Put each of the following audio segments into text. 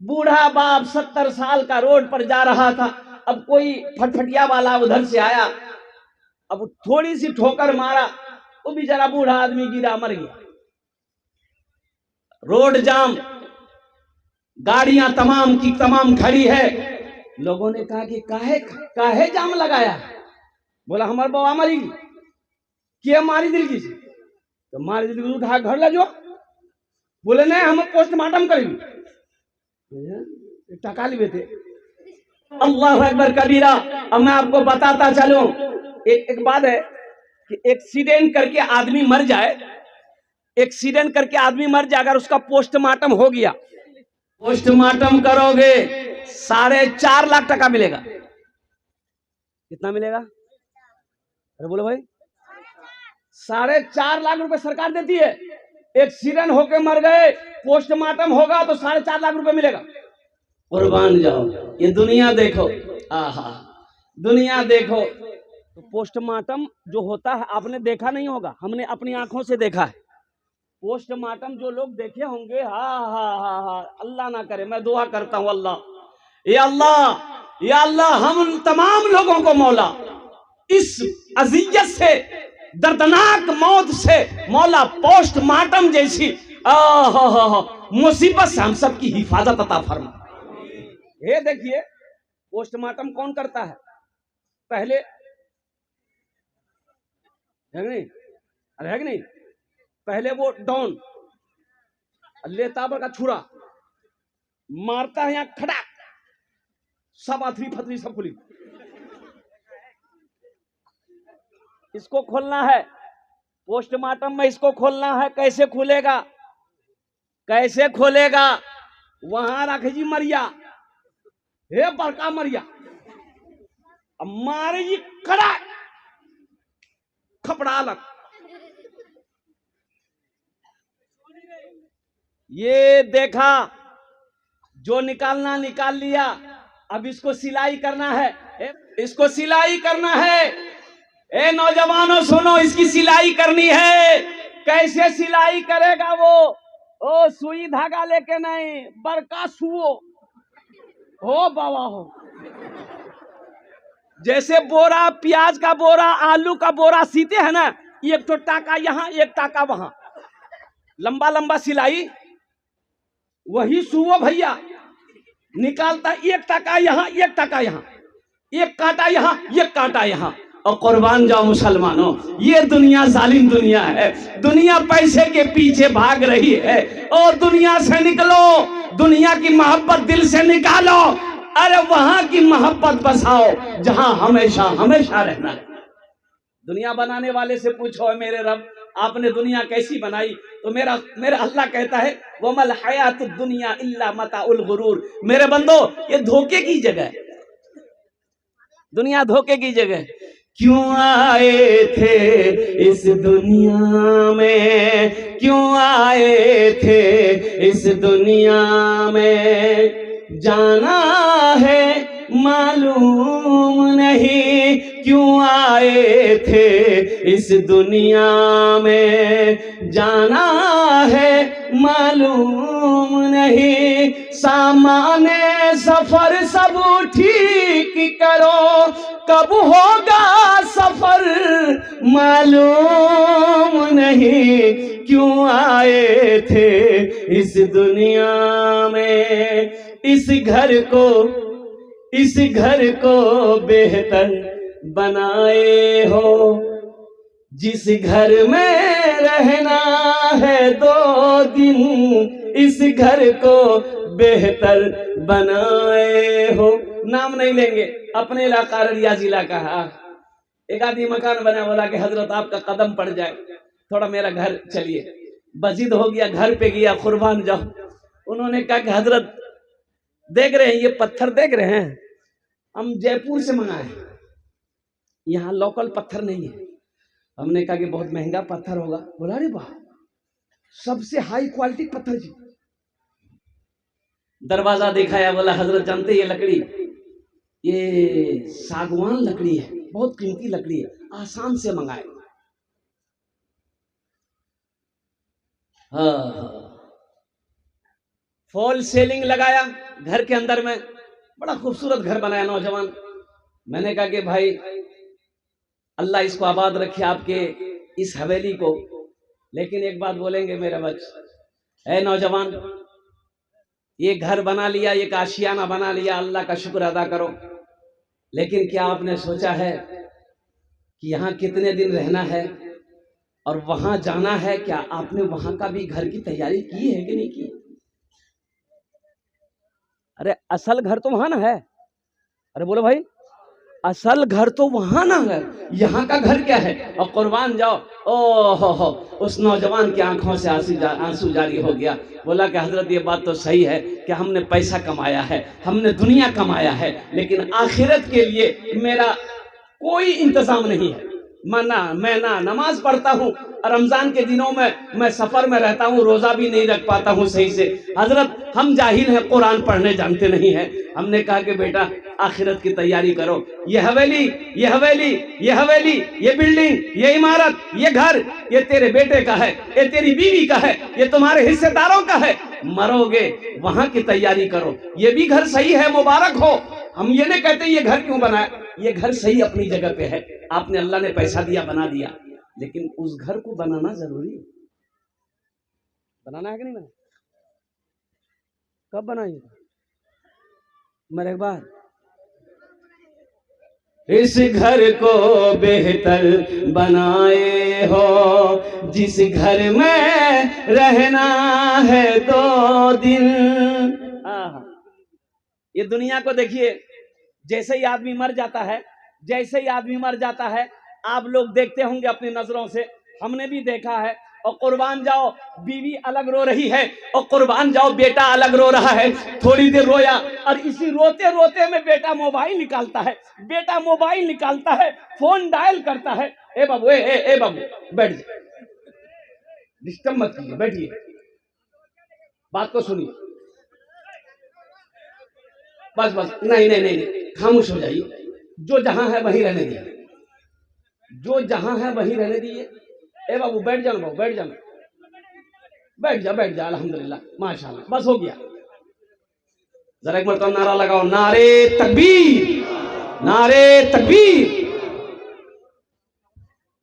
बूढ़ा बाप 70 साल का रोड पर जा रहा था। अब कोई फटफटिया वाला उधर से आया, अब थोड़ी सी ठोकर मारा, वो बेचारा बूढ़ा आदमी गिरा, मर गया। रोड जाम, गाड़ियां तमाम की तमाम खड़ी है। लोगों ने कहा कि काहे काहे जाम लगाया? बोला हमारे बाबा मरी गई। क्या मारी दिल की? तो मारी दिल उठा घर ले जो। बोले नहीं, हम पोस्टमार्टम करेंगे। टका लिए थे। अल्लाह अकबर कबीरा। अब मैं आपको बताता चलूं, एक बात है कि एक्सीडेंट करके आदमी मर जाए, एक्सीडेंट करके आदमी मर जाए, अगर उसका पोस्टमार्टम हो गया, पोस्टमार्टम करोगे 4.5 लाख टका मिलेगा। कितना मिलेगा? अरे बोलो भाई, 4.5 लाख रुपए सरकार देती है। एक्सीडेंट होके मर गए, पोस्टमार्टम होगा तो 4.5 लाख रुपए मिलेगा। कुर्बान जाओ, ये दुनिया देखो। आहा, दुनिया देखो। तो पोस्टमार्टम जो होता है आपने देखा नहीं होगा, हमने अपनी आंखों से देखा है। पोस्टमार्टम जो लोग देखे होंगे, हा हा हा हा, अल्लाह ना करे, मैं दुआ करता हूं अल्लाह, या अल्लाह हम तमाम लोगों को मौला इस अजियत से, दर्दनाक मौत से मौला पोस्टमार्टम जैसी मुसीबत से हम सब की हिफाजत अता फरमा। ये देखिए पोस्टमार्टम कौन करता है? पहले है नहीं, अरे है नहीं, पहले वो डॉन लेता का छुरा मारता है, यहाँ खड़ा सब अथरी फतरी सब खुली। इसको खोलना है पोस्टमार्टम में, इसको खोलना है। कैसे खुलेगा? कैसे खोलेगा? वहां रख जी मरिया, हे बड़का मरिया, अब मारे जी खड़ा खपड़ा लग। ये देखा, जो निकालना निकाल लिया। अब इसको सिलाई करना है, इसको सिलाई करना है। ए नौजवानों सुनो, इसकी सिलाई करनी है। कैसे सिलाई करेगा वो? ओ सुई धागा लेके नहीं, बड़का सुओ हो बाबा हो। जैसे बोरा, प्याज का बोरा, आलू का बोरा सीते हैं ना, एक तो टाका यहां एक टाका वहां, लंबा लंबा सिलाई। वही सुओ भैया निकालता, एक टाका यहां एक टाका यहां, एक कांटा यहां एक कांटा यहां। और कुर्बान जाओ मुसलमानों, ये दुनिया जालिम दुनिया है। दुनिया पैसे के पीछे भाग रही है, और दुनिया से निकलो, दुनिया की मोहब्बत दिल से निकालो। अरे वहां की मोहब्बत बसाओ जहां हमेशा हमेशा रहना है। दुनिया बनाने वाले से पूछो, मेरे रब आपने दुनिया कैसी बनाई? तो मेरा अल्लाह कहता है, वमल हयातुद दुनिया इल्ला मताउल गुरूर। मेरे बंदो, ये धोखे की जगह है, दुनिया धोखे की जगह। क्यों आए थे इस दुनिया में, क्यों आए थे इस दुनिया में, जाना है मालूम नहीं। क्यों आए थे इस दुनिया में, जाना है मालूम नहीं। सामाने सफर सब ठीक करो, कब होगा सफर मालूम नहीं। क्यों आए थे इस दुनिया में, इस घर को बेहतर बनाए हो। जिस घर में रहना है 2 दिन, इस घर को बेहतर बनाए हो। नाम नहीं लेंगे, अपने इलाका अररिया जिला का है। एक आदमी मकान बना, बोला कि हजरत आपका कदम पड़ जाए, थोड़ा मेरा घर चलिए। बजिद हो गया, घर पे गया, कुर्बान जाओ। उन्होंने कहा कि हजरत देख रहे हैं, ये पत्थर देख रहे हैं, हम जयपुर से मंगाए, यहाँ लोकल पत्थर नहीं है। हमने कहा कि बहुत महंगा पत्थर होगा। बोला अरे वाह, सबसे हाई क्वालिटी पत्थर जी। दरवाजा दिखाया, बोला हजरत जानते ये लकड़ी, ये सागवान लकड़ी है, बहुत कीमती लकड़ी है, आसाम से मंगाए। हाँ, फॉल सेलिंग लगाया, घर के अंदर में बड़ा खूबसूरत घर बनाया नौजवान। मैंने कहा कि भाई अल्लाह इसको आबाद रखे आपके इस हवेली को, लेकिन एक बात बोलेंगे मेरे बच्चे, ऐ नौजवान, ये घर बना लिया, एक आशियाना बना लिया, अल्लाह का शुक्र अदा करो, लेकिन क्या आपने सोचा है कि यहाँ कितने दिन रहना है और वहां जाना है? क्या आपने वहां का भी घर की तैयारी की है कि नहीं की? अरे असल घर तो वहां ना है। अरे बोलो भाई, असल घर तो वहां ना है, यहाँ का घर क्या है? और कुर्बान जाओ, ओ हो, उस नौजवान की आंखों से आंसू जारी हो गया। बोला कि हजरत ये बात तो सही है कि हमने पैसा कमाया है, हमने दुनिया कमाया है, लेकिन आखिरत के लिए मेरा कोई इंतजाम नहीं है। मैं ना नमाज पढ़ता हूँ, रमजान के दिनों में मैं सफर में रहता हूँ, रोजा भी नहीं रख पाता हूँ सही से। हजरत हम जाहिल हैं, कुरान पढ़ने जानते नहीं हैं। हमने कहा कि बेटा आखिरत की तैयारी करो, ये हवेली, ये हवेली, ये हवेली, ये बिल्डिंग, ये इमारत, ये घर, ये तेरे बेटे का है, ये तेरी बीवी का है, ये तुम्हारे हिस्सेदारों का है। मरोगे वहां की तैयारी करो। ये भी घर सही है, मुबारक हो। हम ये नहीं कहते ये घर क्यों बनाया, ये घर सही अपनी जगह पे है, आपने अल्लाह ने पैसा दिया बना दिया, लेकिन उस घर को बनाना जरूरी है। बनाना है कि नहीं बनाना? कब बनाइएगा? मेरे बाद इस घर को बेहतर बनाए हो, जिस घर में रहना है 2 दिन। ये दुनिया को देखिए, जैसे ही आदमी मर जाता है, जैसे ही आदमी मर जाता है, आप लोग देखते होंगे अपनी नजरों से, हमने भी देखा है। और कुर्बान जाओ, बीवी अलग रो रही है, और कुर्बान जाओ बेटा अलग रो रहा है। थोड़ी देर रोया, और इसी रोते रोते में बेटा मोबाइल निकालता है, बेटा मोबाइल निकालता है, फोन डायल करता है। ए बाबू, ए बाबू बैठ जाइए, डिस्टर्ब मत कीजिए, बैठिए, बात को सुनिए, बस नहीं, खामोश हो जाइए। जो जहां है वहीं रहने दीजिए, जो जहां है वहीं रहने दीजिए। ए बाबू बैठ जाओ, बाबू बैठ जाओ, बैठ जा, अल्हम्दुलिल्लाह, माशाल्लाह, बस हो गया। जरा एक मरतबा नारा लगाओ, नारे तकबीर, नारे तकबीर।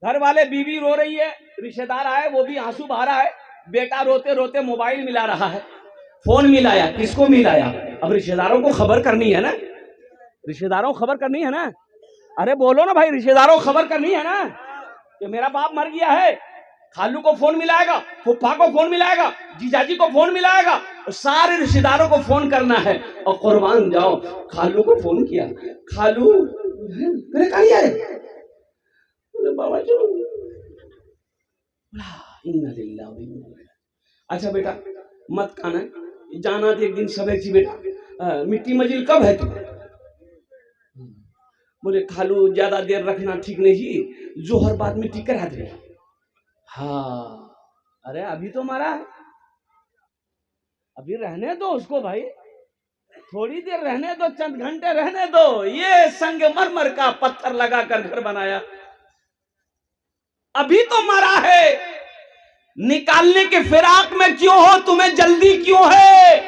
घर वाले, बीवी रो रही है, रिश्तेदार आए, वो भी आंसू बहा रहा है, बेटा रोते रोते मोबाइल मिला रहा है। फोन मिलाया, किसको मिलाया? अब रिश्तेदारों को खबर करनी है ना, रिश्तेदारों को खबर करनी है ना। अरे बोलो ना भाई, रिश्तेदारों को खबर करनी है ना कि मेरा बाप मर गया है। खालू को फोन मिलाएगा, फुफा को फोन मिलाएगा, जीजाजी को फोन मिलाएगा, सारे रिश्तेदारों को फोन करना है। और कुर्बान जाओ, खालू को फोन किया, खालू मेरे कहा है, बाबा जो अच्छा बेटा मत खाना, जाना तो एक दिन सबे थी बेटा, मिट्टी मजिल कब है तू? बोले खालू ज्यादा देर रखना ठीक नहीं, जोहर बाद में टिकर हाथ रही। हाँ, अरे अभी तो मरा है, अभी रहने दो उसको भाई, थोड़ी देर रहने दो, चंद घंटे रहने दो। ये संगमरमर का पत्थर लगाकर घर बनाया, अभी तो मरा है, निकालने के फिराक में क्यों हो, तुम्हें जल्दी क्यों है?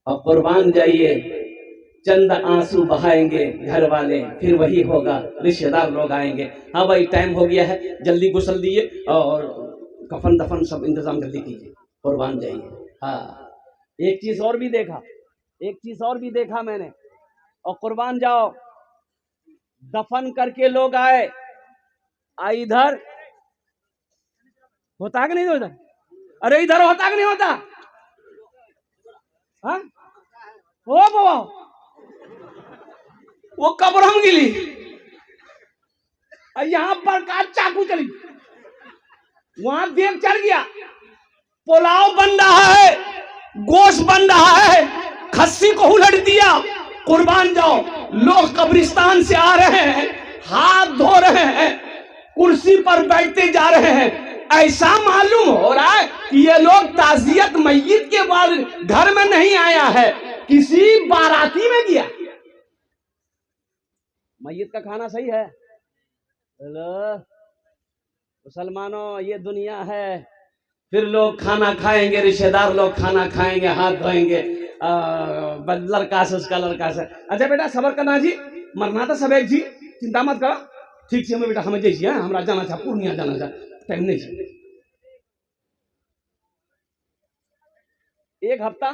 और कुर्बान जाइए, चंद आंसू बहाएंगे घर वाले, फिर वही होगा, रिश्तेदार लोग आएंगे, हाँ भाई टाइम हो गया है, जल्दी गुस्ल दिए और कफन दफन सब इंतजाम जल्दी कीजिए, कुर्बान जाइए। हाँ, एक चीज और भी देखा, एक चीज और भी देखा मैंने। और कुर्बान जाओ, दफन करके लोग आए, इधर होता कि नहीं होता? अरे इधर होता कि नहीं होता? हाँ हो बाबा, वो कब्रम गिली, यहां पर का चाकू चली, वहां देख चढ़ गया, पुलाव बन रहा है, गोश्त बन रहा है, खस्सी को उलट दिया। कुर्बान जाओ, लोग कब्रिस्तान से आ रहे हैं, हाथ धो रहे हैं, कुर्सी पर बैठते जा रहे हैं। ऐसा मालूम हो रहा है कि ये लोग ताजियत मैयत के बाद घर में नहीं आया है, किसी बाराती में गया। मैयत का खाना सही है? हेलो मुसलमानों, ये दुनिया है, फिर लोग खाना खाएंगे, रिश्तेदार लोग खाना खाएंगे, हाथ धोएंगे, बस लड़का से उसका लड़का से। अच्छा बेटा सबर करना जी, मरना तो सब एक जी, चिंता मत करो। ठीक से हमें बेटा हमें जैसी है, हमरा जाना था पूर्णिया जाना था, टाइम नहीं चाहिए। एक हफ्ता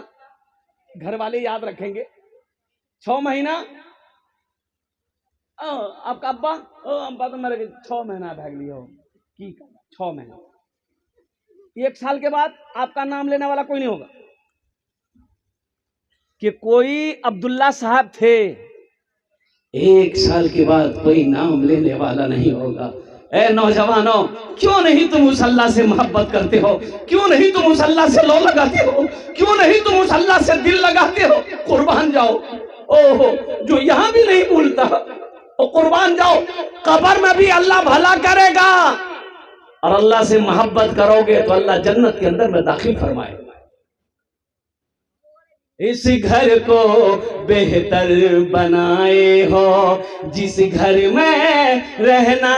घर वाले याद रखेंगे, 6 महीना आपका अब्बा अब्बा तो मेरे 6 महीना भाग लियो की 6 महीना। 1 साल के बाद आपका नाम लेने वाला कोई नहीं होगा कि कोई अब्दुल्ला साहब थे। 1 साल के बाद कोई नाम लेने वाला नहीं होगा। ए नौजवानों, क्यों नहीं तुम उस अल्लाह से मोहब्बत करते हो? क्यों नहीं तुम उस अल्लाह से लो लगाते हो? क्यों नहीं तुम उस अल्लाह से दिल लगाते हो? कुर्बान जाओ। ओहो, जो यहां भी नहीं भूलता, और कुर्बान जाओ, कब्र में भी अल्लाह भला करेगा। और अल्लाह से मोहब्बत करोगे तो अल्लाह जन्नत के अंदर में दाखिल फरमाएगा। इस घर को बेहतर बनाए हो, जिस घर में रहना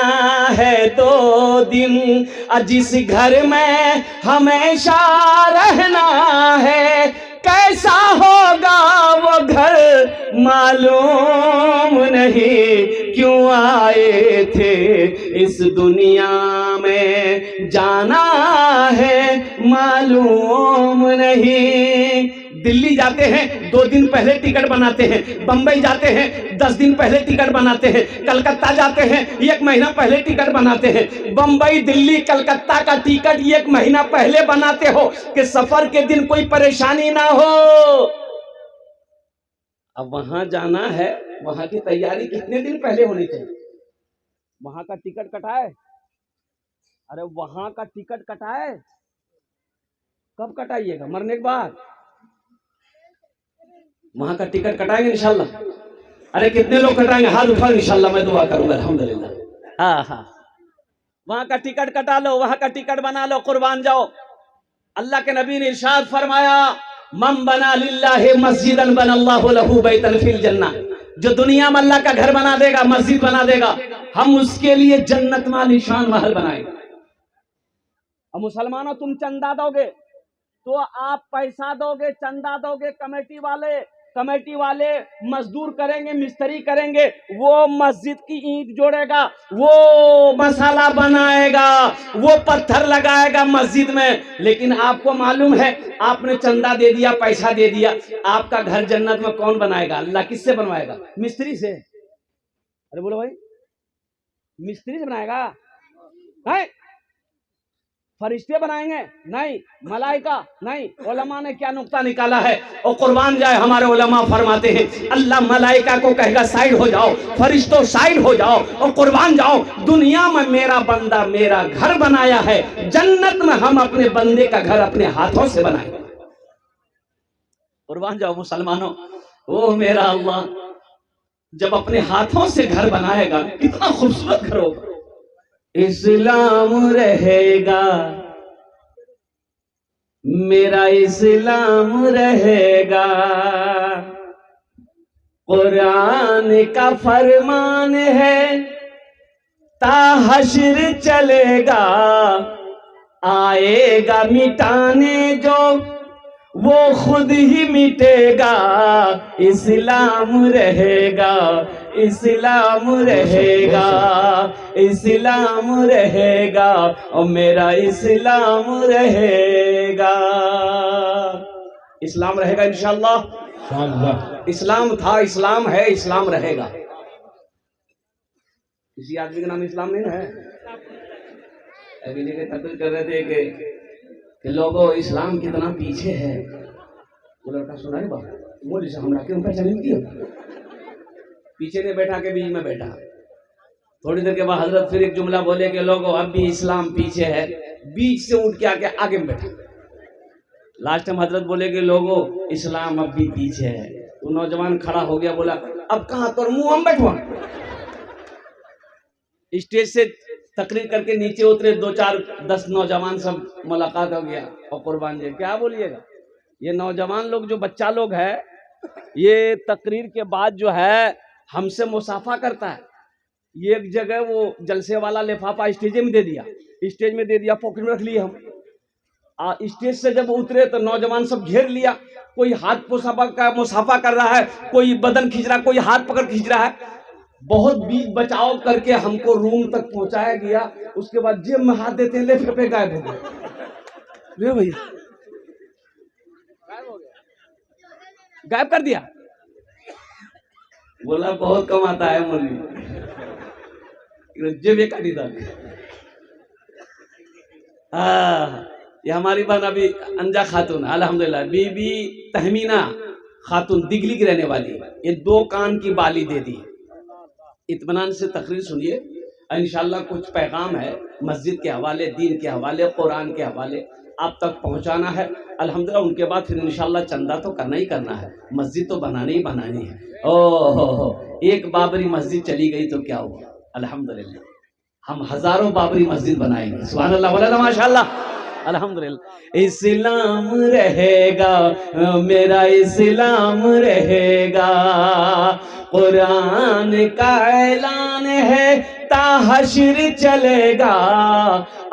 है 2 दिन, और जिस घर में हमेशा रहना है, कैसा होगा वो घर मालूम नहीं। क्यों आए थे इस दुनिया में, जाना है मालूम नहीं। दिल्ली जाते हैं 2 दिन पहले टिकट बनाते हैं, बंबई जाते हैं 10 दिन पहले टिकट बनाते हैं, कलकत्ता जाते हैं 1 महीना पहले टिकट बनाते हैं। बंबई दिल्ली कलकत्ता का टिकट 1 महीना पहले बनाते हो कि सफर के दिन कोई परेशानी ना हो। अब वहां जाना है, वहां की तैयारी कितने दिन पहले होनी चाहिए? वहां का टिकट कटाए, अरे वहां का टिकट कटाए, कब कटाइएगा? मरने के बाद। वहां का टिकट कटाएंगे इंशाल्लाह। अरे कितने लोग कटाएंगे? हाथ उठाओ, इंशाल्लाह मैं दुआ करूंगा। अल्हम्दुलिल्लाह। हाँ हाँ, वहां का टिकट कटा लो, वहां का टिकट बना लो, कुर्बान जाओ। अल्लाह के नबी ने इरशाद फरमाया, मन बना लिल्लाहि मस्जिदन बनल्लाहु लहू बैतन फिल जन्नह। जो दुनिया में अल्लाह का घर बना देगा, मस्जिद बना देगा, हम उसके लिए जन्नत में आलीशान महल बनाएंगे। और मुसलमानों, तुम चंदा दोगे तो आप पैसा दोगे, चंदा दोगे, कमेटी वाले मजदूर करेंगे, मिस्त्री करेंगे, वो मस्जिद की ईंट जोड़ेगा, वो मसाला बनाएगा, वो पत्थर लगाएगा मस्जिद में। लेकिन आपको मालूम है, आपने चंदा दे दिया, पैसा दे दिया, आपका घर जन्नत में कौन बनाएगा? अल्लाह। किससे बनवाएगा? मिस्त्री से। अरे बोलो भाई, मिस्त्री से बनाएगा? है? फरिश्ते बनाएंगे? नहीं। मलाइका? नहीं। उलमा ने क्या नुक्ता निकाला है, और कुर्बान जाए हमारे उलमा फरमाते हैं, अल्लाह मलाइका को कहेगा साइड हो जाओ, फरिश्तों साइड हो जाओ, और कुर्बान जाओ, दुनिया में मेरा बंदा मेरा घर बनाया है, जन्नत में हम अपने बंदे का घर अपने हाथों से बनाएंगे। कुर्बान जाओ मुसलमानों, ओ मेरा अल्लाह जब अपने हाथों से घर बनाएगा, कितना खूबसूरत घर होगा। इस्लाम रहेगा, मेरा इस्लाम रहेगा, कुरान का फरमान है, ता हश्र चलेगा, आएगा मिटाने जो वो खुद ही मिटेगा। इस्लाम रहेगा, इस्लाम रहेगा, इस्लाम रहेगा, और मेरा इस्लाम रहेगा। इस्लाम रहेगा इंशाअल्लाह। इस्लाम था, इस्लाम है, इस्लाम रहेगा। किसी आदमी का नाम इस्लाम नहीं है? अभी लेके तकलीफ कर रहे थे कि लोगों इस्लाम कितना पीछे है। वो लड़का सुना है बाबा, बोली से हमरा क्यों पहचान नहीं किया? पीछे ने बैठा के बीच में बैठा। थोड़ी देर के बाद हजरत फिर एक जुमला बोले कि लोगों अब भी इस्लाम पीछे है, बीच से उठ के आके आगे में बैठा। लास्ट में हजरत बोले कि लोगों इस्लाम अब भी पीछे है। तो नौजवान खड़ा हो गया, बोला अब कहाँ तो मुंह हम बैठवा। स्टेज से तकरीर करके नीचे उतरे 2-4-10 नौजवान, सब मुलाकात हो गया। और कुर्बान जी क्या बोलिएगा, ये नौजवान लोग जो बच्चा लोग है, ये तकरीर के बाद जो है हमसे मुसाफा करता है। ये एक जगह वो जलसे वाला लिफाफा स्टेज में दे दिया, पॉकेट में रख लिए हम। स्टेज से जब उतरे तो नौजवान सब घेर लिया, कोई हाथ मुसाफा कर रहा है, कोई बदन खींच रहा है, कोई हाथ पकड़ खींच रहा है। बहुत बीच बचाव करके हमको रूम तक पहुंचाया गया। उसके बाद जेब में हाथ देते हैं, ले फेंके, गायब हो गए। ले भैया, गायब कर दिया। बोला बहुत कम आता है मुर्गी, जेब काटी था। ये हमारी बहन अभी अंजा खातून, अल्हम्दुलिल्लाह, बीबी तहमीना खातून दिगली की रहने वाली, ये 2 कान की बाली दे दी। इत्मीनान से तकरीर सुनिए, इंशाल्लाह कुछ पैगाम है मस्जिद के हवाले, दीन के हवाले, कुरान के हवाले आप तक पहुंचाना है। अल्हम्दुलिल्लाह उनके बाद फिर इंशाल्लाह चंदा तो करना ही करना है, मस्जिद तो बनानी ही बनानी है। ओहो, एक बाबरी मस्जिद चली गई तो क्या हुआ, अल्हम्दुलिल्लाह हम हजारों बाबरी मस्जिद बनाएंगे। सुभान अल्लाह, बोला माशाल्लाह, अल्हम्दुलिल्लाह। इस्लाम रहेगा, मेरा इस्लाम रहेगा, कुरान का ऐलान है, ताहश्र चलेगा,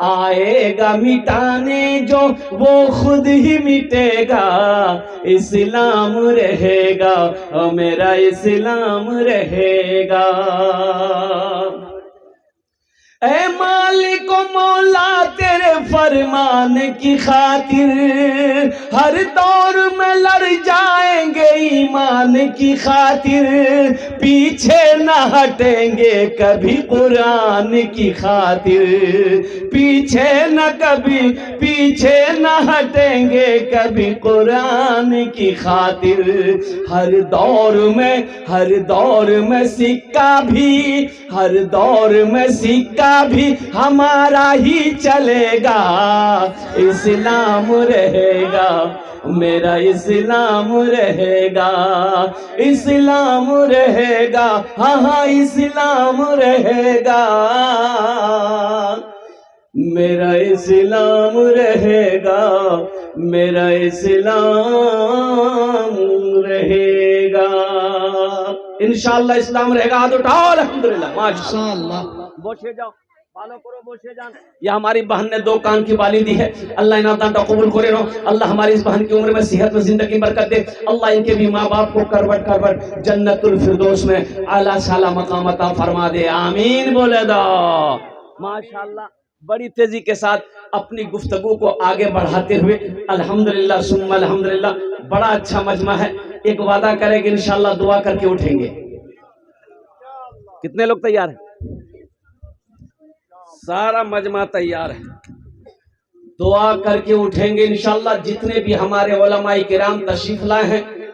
आएगा मिटाने जो वो खुद ही मिटेगा, इस्लाम रहेगा, मेरा इस्लाम रहेगा। ऐ मालिक मौला तेरे फरमान की खातिर हर दौर में लड़ जाएंगे ईमान की खातिर, पीछे न हटेंगे कभी कुरान की खातिर, पीछे न हटेंगे कभी कुरान की खातिर। हर दौर में सिक्का भी हमारा ही चलेगा, इस्लाम रहेगा, मेरा इस्लाम रहेगा, इस्लाम रहेगा, हाँ इस्लाम रहेगा, मेरा इस्लाम रहेगा, मेरा इस्लाम रहेगा। इंशाअल्लाह इस्लाम रहेगा। हाथ उठाओ, अल्हम्दुलिल्लाह, माशाअल्लाह। बोछे जाओ, बालों करो, बोछे जान। ये हमारी बहन ने 2 कान की बाली दी है, अल्लाह इन्हें दाता कबूल करे रो। अल्लाह हमारी इस बहन की उम्र में सेहत में जिंदगी बरकत दे। अल्लाह इनके भी माँ बाप को करवट जन्नतुल फिरदौस में आला साला मकाम अता फरमा दे, आमीन बोले दो। माशाअल्लाह बड़ी तेजी के साथ अपनी गुफ्तगू को आगे बढ़ाते हुए अल्हम्दुलिल्लाह सुम्मा अल्हम्दुलिल्लाह, बड़ा अच्छा मजमा है। एक वादा करेंगे इंशाअल्लाह दुआ करके उठेंगे। कितने लोग तैयार हैं? सारा मजमा तैयार है, दुआ करके उठेंगे इंशाअल्लाह। जितने भी हमारे उलमाए किराम तशरीफ लाए हैं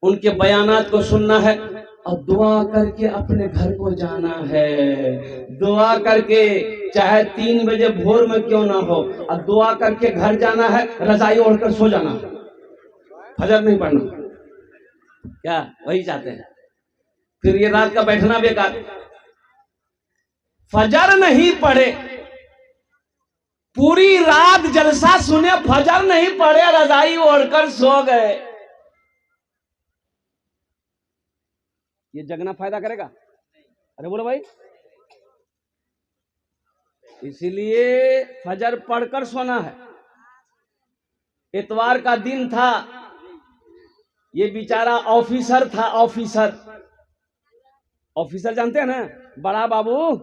उनके बयानात को सुनना है और दुआ करके अपने घर को जाना है। दुआ करके चाहे 3 बजे भोर में क्यों ना हो, और दुआ करके घर जाना है, रजाई ओढ़कर सो जाना, फजर नहीं पढ़ना। क्या वही चाहते हैं? फिर ये रात का बैठना बेकार। फजर नहीं पढ़े, पूरी रात जलसा सुने, फजर नहीं पढ़े, रजाई ओढ़कर सो गए, ये जगना फायदा करेगा? अरे बोलो भाई। इसीलिए फजर पढ़कर सोना है। इतवार का दिन था, ये बेचारा ऑफिसर था, ऑफिसर जानते हैं ना, बड़ा बाबू।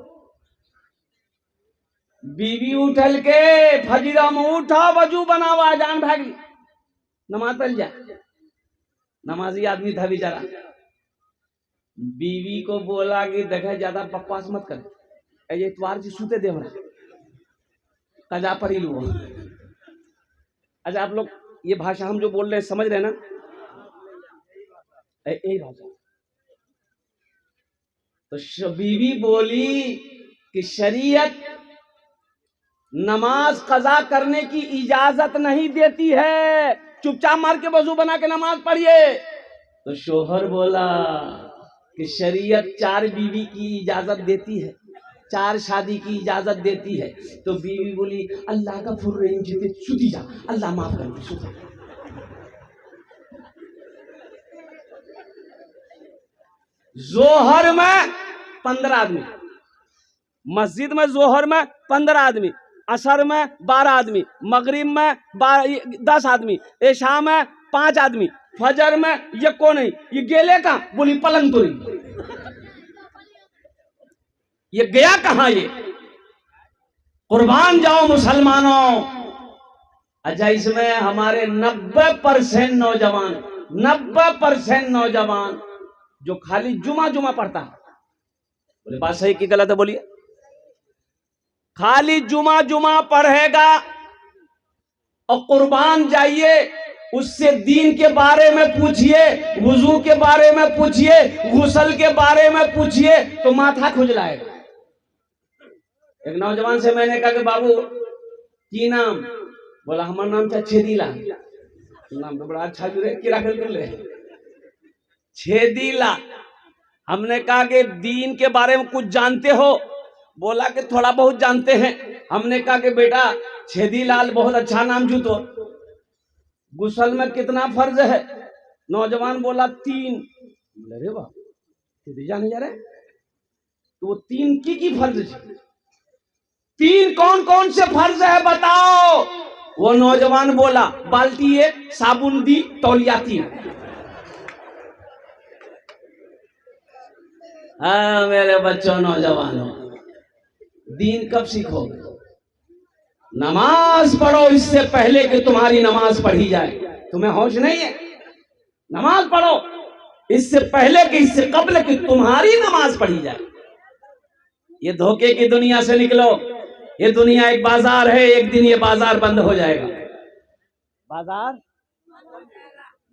बीवी उठल के फजीरा में उठा, वजू बनावा, जान भागी, नमाज पढ़ जा। नमाजी आदमी था बेचारा। बीवी को बोला कि देखे ज्यादा बकवास मत कर, ये इतवार जी सूते दे कजा पर ही लू। अच्छा आप लोग ये भाषा हम जो बोल रहे हैं समझ रहे हैं ना? यही भाषा। तो बीवी बोली कि शरीयत नमाज कजा करने की इजाजत नहीं देती है, चुपचाप मार के वजू बना के नमाज पढ़िए। तो शोहर बोला कि शरीयत 4 बीवी की इजाजत देती है, 4 शादी की इजाजत देती है। तो बीवी बोली अल्लाह का फुर्रहीम जीते, सुती जा, अल्लाह माफ कर दे, सुती। जोहर में 15 आदमी, मस्जिद में जोहर में 15 आदमी, असर में 12 आदमी, मगरिब में 10 आदमी, ऐशा में 5 आदमी, फजर में ये कौन है, ये गेले कहाँ, बोली पलंग तोड़ी, ये गया कहाँ ये। कुर्बान जाओ मुसलमानों। अच्छा, इसमें हमारे 90% नौजवान, 90% नौजवान जो खाली जुमा जुमा पढ़ता है, बोले बात सही की गलत है, बोलिए। खाली जुमा जुमा पढ़ेगा और कुर्बान जाइए, उससे दीन के बारे में पूछिए, वुजू के बारे में पूछिए, गुसल के बारे में पूछिए तो माथा खुजलाएगा। एक नौजवान से मैंने कहा कि बाबू की नाम, बोला हमारा नाम था छेदीला। नाम तो बड़ा अच्छा जुड़े, किरा कर ले छेदीला। हमने कहा कि दीन के बारे में कुछ जानते हो, बोला कि थोड़ा बहुत जानते हैं। हमने कहा कि बेटा छेदीलाल बहुत अच्छा नाम जूतो, गुसल में कितना फर्ज है? नौजवान बोला 3। बोले रे बाप छेदी जाने जा रहे, तो वो 3 की फर्ज है, 3 कौन कौन से फर्ज है बताओ। वो नौजवान बोला बाल्टी 1, साबुन दी, तौलिया 3। हाँ मेरे बच्चों नौजवानों, दीन कब सीखोगे? नमाज पढ़ो इससे पहले कि तुम्हारी नमाज पढ़ी जाए। तुम्हें होश नहीं है? नमाज पढ़ो इससे पहले कि, इससे कबल कि तुम्हारी नमाज पढ़ी जाए। ये धोखे की दुनिया से निकलो। ये दुनिया एक बाजार है, एक दिन ये बाजार बंद हो जाएगा, बाजार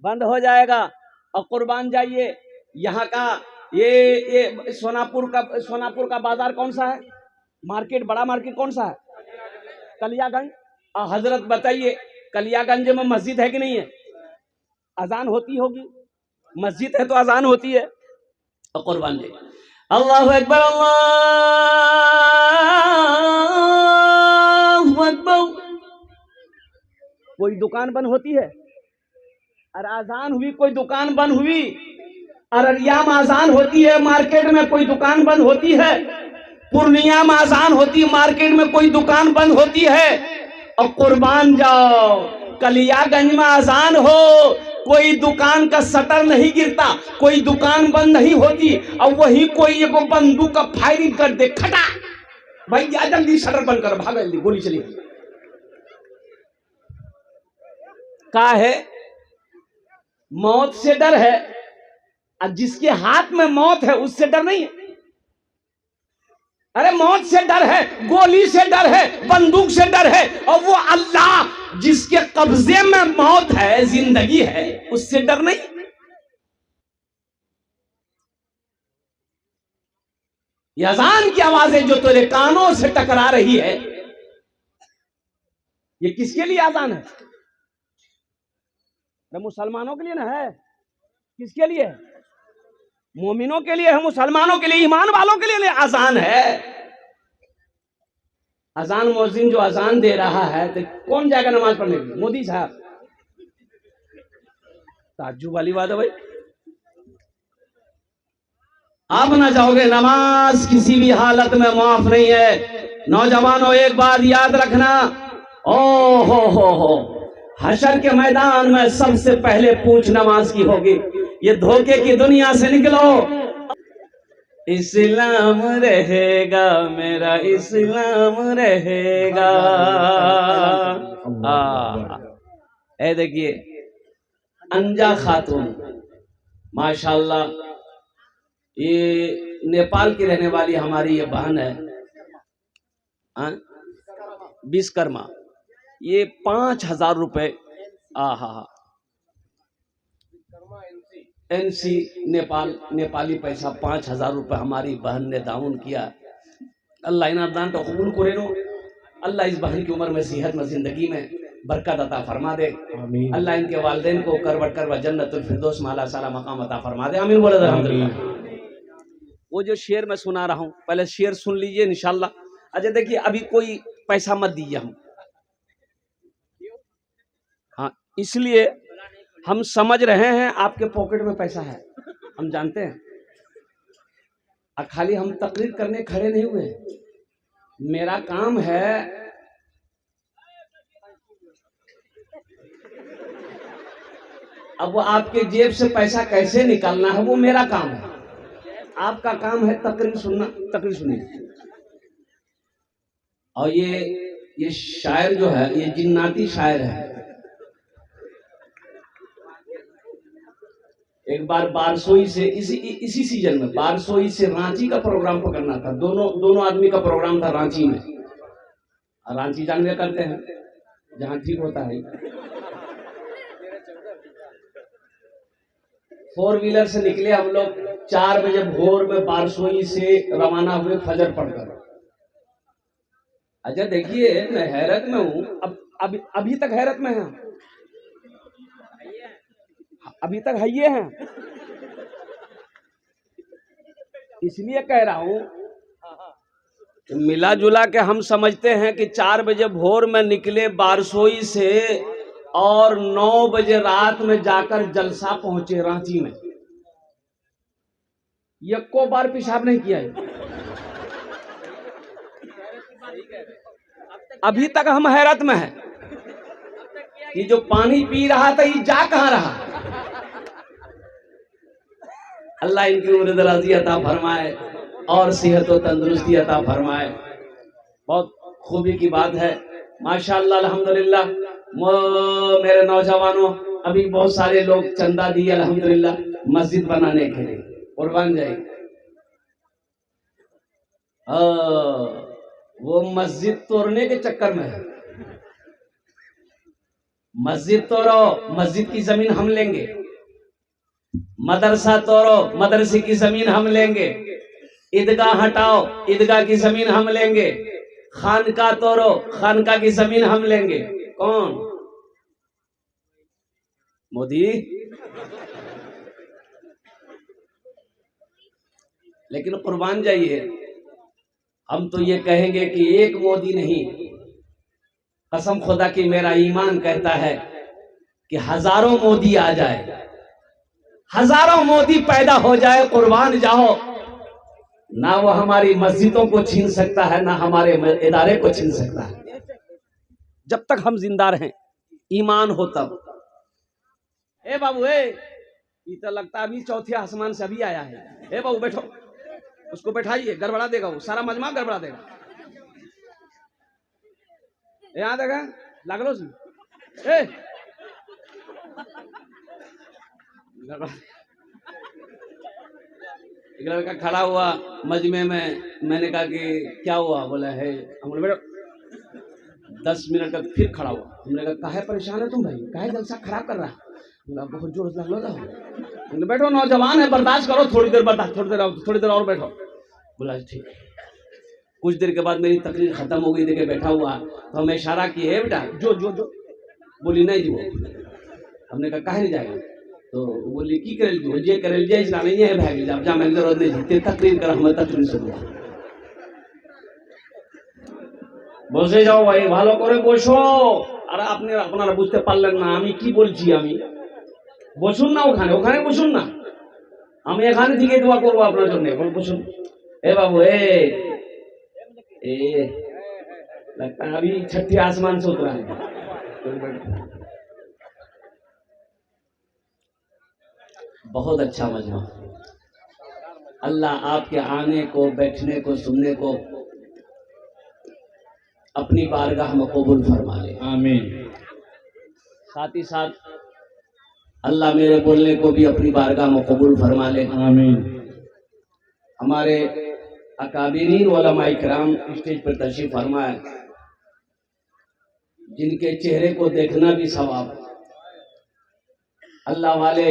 बंद हो जाएगा। और कुर्बान जाइए, यहाँ का ये सोनापुर का बाजार कौन सा है? मार्केट, बड़ा मार्केट कौन सा है? कलियागंज। और हजरत बताइए कलियागंज में मस्जिद है कि नहीं है? अजान होती होगी, मस्जिद है तो अजान होती है। और कुर्बान जाइए, अल्लाहु अकबर, अल्लाहु अकबर। कोई दुकान बंद होती है? और आजान हुई, कोई दुकान बंद हुई? अररिया में आजान होती है, मार्केट में कोई दुकान बंद होती है? पूर्णिया में आजान होती है, मार्केट में कोई दुकान बंद होती है? और कुर्बान जाओ, कलियागंज में आजान हो, कोई दुकान का शटर नहीं गिरता, कोई दुकान बंद नहीं होती, और वही कोई एक बंदूक का फायरिंग कर दे, खटा भाई या जल्दी शटर बंद कर, भाग जल्दी, गोली चली। का है? मौत से डर है, और जिसके हाथ में मौत है उससे डर नहीं है। अरे मौत से डर है, गोली से डर है, बंदूक से डर है, और वो अल्लाह जिसके कब्जे में मौत है, जिंदगी है, उससे डर नहीं। ये अजान की आवाजें जो तेरे कानों से टकरा रही है, ये किसके लिए अजान है? मुसलमानों के लिए ना है। किसके लिए है? मोमिनों के लिए है, मुसलमानों के लिए, ईमान वालों के लिए अजान है। अजान मुअज्जिन जो अजान दे रहा है तो कौन जाएगा नमाज पढ़ने के लिए? मोदी साहब। ताज्जुब वाली बात है भाई। आप ना जाओगे, नमाज किसी भी हालत में माफ नहीं है। नौजवानों एक बात याद रखना, ओ हो हशर के मैदान में सबसे पहले पूछ नमाज की होगी। ये धोखे की दुनिया से निकलो। इस्लाम रहेगा मेरा, इस्लाम रहेगा। ए देखिए अंजा खातून माशाल्लाह, ये नेपाल की रहने वाली हमारी ये बहन है, विश्वकर्मा। ये 5000 रुपए, एनसी नेपाली पैसा 5000 रुपए हमारी बहन ने दान किया। अल्लाह इन दान तो कबूल करे नो। अल्लाह इस बहन की उम्र में, सेहत में, जिंदगी में बरकत अता फरमा दे। अल्लाह इनके वालिदैन को करवट जन्नतुल फिरदौस में आला साला मकाम अता फरमा दे। आमीन बोले अल्हम्दुलिल्लाह। वो जो शेर मैं सुना रहा हूँ, पहले शेर सुन लीजिए इंशाल्लाह। अच्छा देखिए, अभी कोई पैसा मत दीजिए हम, हाँ, इसलिए हम समझ रहे हैं आपके पॉकेट में पैसा है, हम जानते हैं। और खाली हम तकरीर करने खड़े नहीं हुए। मेरा काम है अब वो आपके जेब से पैसा कैसे निकालना है वो मेरा काम है, आपका काम है तकरीर सुनना। तकरीर सुनिए। और ये शायर जो है ये जिन्नाती शायर है। एक बार बारसोई से इसी सीजन में बारसोई से रांची का प्रोग्राम पकड़ना था। दोनों आदमी का प्रोग्राम था रांची में। और रांची जानवे करते हैं जहां ठीक होता है। 4 व्हीलर से निकले हम लोग 4 बजे भोर में बारसोई से रवाना हुए फजर पढ़कर। अच्छा देखिए मैं हैरत में हूं। अब अभी तक हैरत में है, अभी तक है ये हैं। इसलिए कह रहा हूं मिला जुला के हम समझते हैं कि 4 बजे भोर में निकले बारसोई से और 9 बजे रात में जाकर जलसा पहुंचे रांची में। यक्को बार पेशाब नहीं किया है। अभी तक हम हैरत में हैं कि जो पानी पी रहा था ये जा कहां रहा। अल्लाह इनकी उम्र दराज़ी अता फरमाए और सेहत और तंदुरुस्ती अता फरमाए। बहुत खूबी की बात है माशाअल्लाह अल्हम्दुलिल्लाह। मेरे नौजवानों अभी बहुत सारे लोग चंदा दिए अल्हम्दुलिल्लाह मस्जिद बनाने के लिए। कुर्बान जाए वो मस्जिद तोड़ने के चक्कर में है। मस्जिद तोड़ो, मस्जिद की जमीन हम लेंगे। मदरसा तोड़ो, मदरसे की जमीन हम लेंगे। ईदगाह हटाओ, ईदगाह की जमीन हम लेंगे। खानका तोड़ो, खानका की जमीन हम लेंगे। कौन? मोदी। लेकिन कुर्बान जाइए हम तो ये कहेंगे कि एक मोदी नहीं, कसम खुदा की मेरा ईमान कहता है कि हजारों मोदी आ जाए, हजारों मोदी पैदा हो जाए। कुर्बान जाओ, ना वो हमारी मस्जिदों को छीन सकता है ना हमारे इदारे को छीन सकता है। जब तक हम जिंदा रहें, ईमान हो तब। ए बाबू ये तो लगता है अभी चौथे आसमान से अभी आया है। ए बाबू बैठो, उसको बैठाइए, गड़बड़ा देगा वो, सारा मजमा गड़बड़ा देगा। यहाँ देखा लागलो एक लड़का खड़ा हुआ मजमे में। मैंने कहा कि क्या हुआ? बोला है हम बोले 10 मिनट तक फिर खड़ा हुआ। हमने कहा काहे परेशान है तुम भाई, काहे जलसा खराब कर रहा है? बोला बहुत जोर से लगलो था। बैठो, नौजवान है, बर्दाश्त करो, थोड़ी देर बर्दाश्त, थोड़ी देर और बैठो। बोला ठीक। कुछ देर के बाद मेरी तकरीर खत्म हो गई, देखे बैठा हुआ तो हमें इशारा किए बेटा जो जो जो। बोली नहीं जी वो। हमने कहा काहे नहीं जाएगा? तो बोली की करे जो जे करे जे इसका नहीं है भाग जा जा, मैं जरूरत नहीं जीते तकरीर कर, हम तकरीर सुनो। বসে যাও ভাই, ভালো করে বসো। আর আপনারা বুঝতে পারলেন না আমি কি বলছি। আমি বসুন না, ওখানে বসুন না, আমি এখানে থেকে দোয়া করবো আপনার জন্য। এখন বসুন। ए बाबू लगता है अभी छठी आसमान से उतरा है। बहुत अच्छा मजमा। अल्लाह आपके आने को, बैठने को, सुनने को अपनी बारगाह में कबूल फरमा ले। आमीन। साथ ही साथ अल्लाह मेरे बोलने को भी अपनी बारगाह में कबूल फरमा ले। आमीन। हमारे अकाबिरीन उलमा इकराम स्टेज पर तशरीफ फरमाए, जिनके चेहरे को देखना भी सवाब। अल्लाह वाले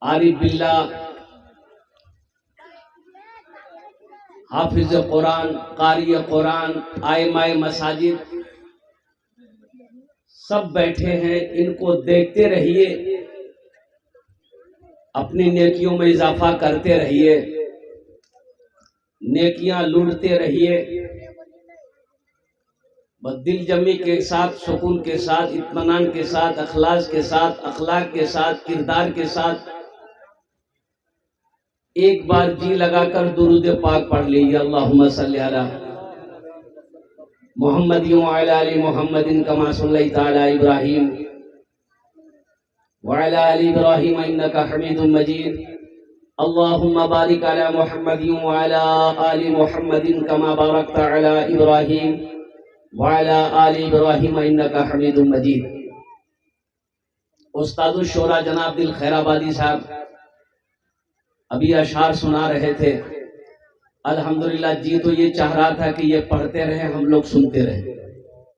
आरिफ बिल्ला, हाफिज कुरान, कारी कुरान, आइमाए मसाजिद सब बैठे हैं। इनको देखते रहिए, अपनी नेकियों में इजाफा करते रहिए, नेकियां लूटते रहिए। बस दिल जमी के साथ, सुकून के साथ, इत्मीनान के साथ, अखलास के साथ, अखलाक के साथ, किरदार के साथ एक बार जी लगाकर दुरूद पाक पढ़ लीजिए। अल्लाहुम्मा सल्ली अला मुहम्मद व अला आलि मुहम्मदिन कमा सल्लैता अला इब्राहीम वअला आलि इब्राहीम इन्नका हमीदुम मजीद। अल्लाहुम्मा बारिक अला मुहम्मदिन वअला आलि मुहम्मदिन कमा बारकता अला इब्राहीम वअला आलि इब्राहीम इन्नका हमीदुम मजीद। उस्तादुल शोरा जनाब दिल खैराबादी साहब अभी अशार सुना रहे थे। अल्हम्दुलिल्लाह, जी तो ये चाह रहा था कि ये पढ़ते रहे, हम लोग सुनते रहे।